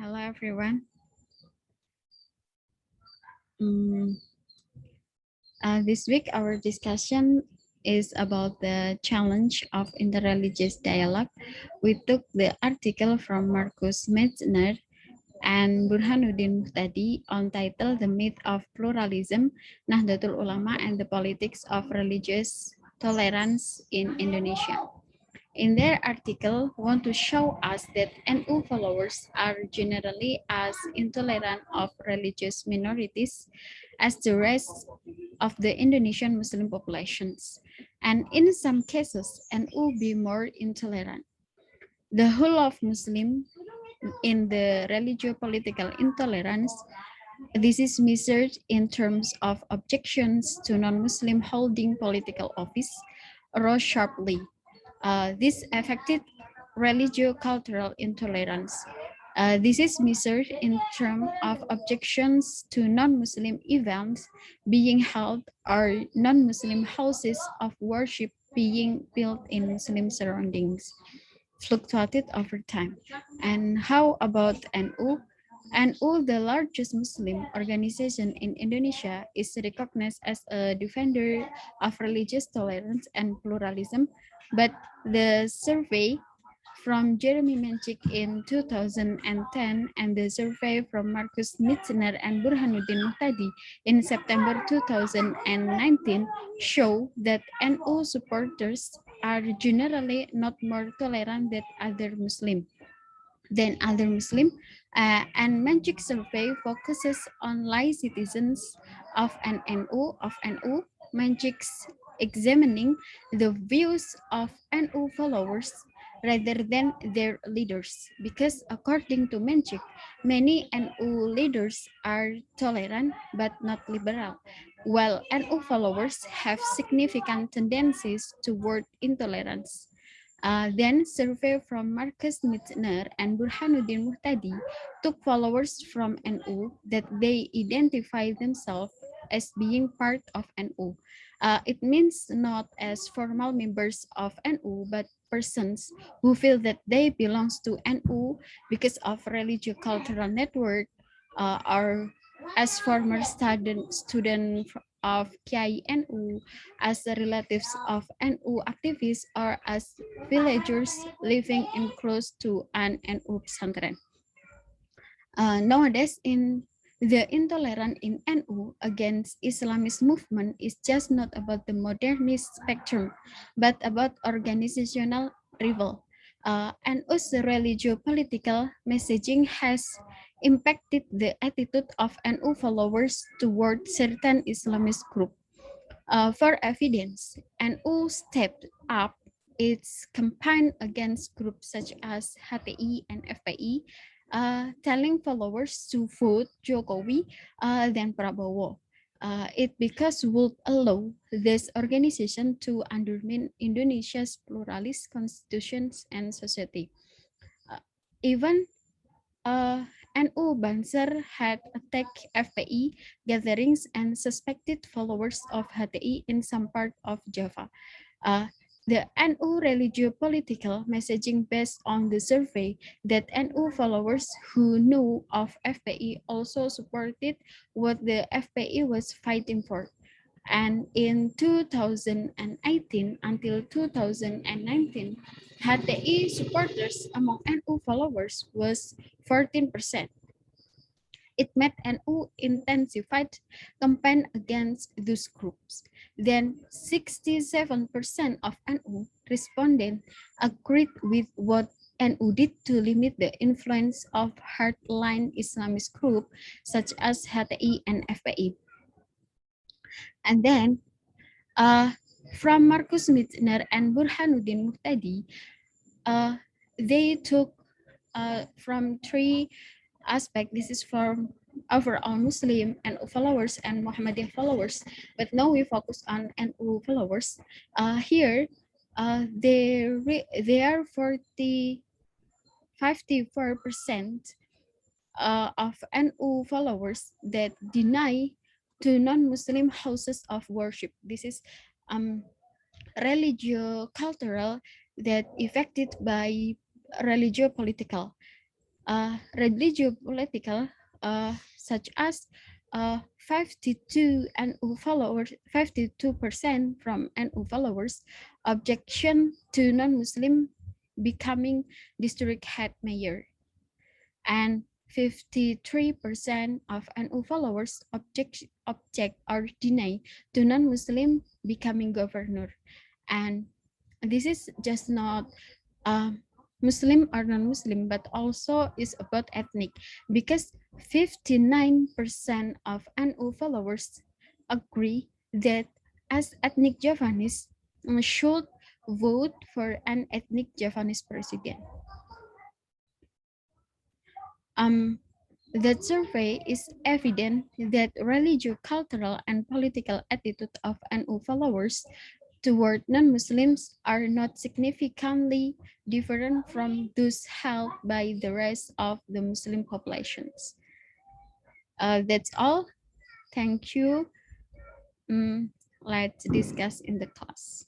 Hello, everyone. Mm, this week, our discussion is about the challenge of interreligious dialogue. We took the article from Marcus Metzner and Burhanuddin Muhtadi on title The Myth of Pluralism, Nahdlatul Ulama and the Politics of Religious Tolerance in Indonesia. In their article, want to show us that NU followers are generally as intolerant of religious minorities as the rest of the Indonesian Muslim populations, and in some cases, NU be more intolerant. The whole of Muslim in the religio-political intolerance, this is measured in terms of objections to non-Muslim holding political office, rose sharply. This affected religio-cultural intolerance. This is measured in terms of objections to non-Muslim events being held or non-Muslim houses of worship being built in Muslim surroundings, fluctuated over time. And how about NU? NU, the largest Muslim organization in Indonesia, is recognized as a defender of religious tolerance and pluralism, but the survey from Jeremy Menchik in 2010 and the survey from Marcus Mitzner and Burhanuddin Muhtadi in September 2019 show that NU supporters are generally not more tolerant than other Muslim, and Menchik survey focuses on lay citizens of NU. Menchik's examining the views of NU followers rather than their leaders, because according to Menchik, many NU leaders are tolerant but not liberal, while NU followers have significant tendencies toward intolerance. Then survey from Marcus Mitzner and Burhanuddin Muhtadi took followers from NU that they identify themselves as being part of NU. It means not as formal members of NU, but persons who feel that they belong to NU because of religio-cultural network, or as former student of KINU, as the relatives of NU activists, or as villagers living in close to an NU pesantren. Nowadays, in the intolerance in NU against Islamist movement is just not about the modernist spectrum, but about organizational rival. NU's religio-political messaging has impacted the attitude of NU followers toward certain Islamist group. For evidence, NU stepped up its campaign against groups such as HTI and FPI, telling followers to vote Jokowi than Prabowo. It because would allow this organization to undermine Indonesia's pluralist constitutions and society. Uh, Even NU Banser had attacked FPI gatherings and suspected followers of HTI in some part of Java. Uh, the NU religio-political messaging based on the survey that NU followers who knew of FPI also supported what the FPI was fighting for. And in 2018 until 2019, HTI supporters among NU followers was 14%. It made NU intensified campaign against those groups. Then 67% of NU respondents agreed with what NU did to limit the influence of hardline Islamist groups such as HTI and FPI. And then from Marcus Mitzner and Burhanuddin Muhtadi, they took from three aspects. This is from overall Muslim and followers and Muhammadiyah followers, but now we focus on NU followers. Here, they are 54% of NU followers that deny to non-Muslim houses of worship. This is religio-cultural that affected by religio-political. Religio-political, such as 52 NU followers, 52% from NU followers objection to non-Muslim becoming district head mayor, and 53% of NU followers object or deny to non-Muslim becoming governor. And this is just not uh, Muslim or non-Muslim, but also is about ethnic, because 59% of NU followers agree that as ethnic Javanese should vote for an ethnic Javanese president. Um, that survey is evident that religious, cultural, and political attitude of NU followers toward non-Muslims are not significantly different from those held by the rest of the Muslim populations. That's all. Thank you. Let's discuss in the class.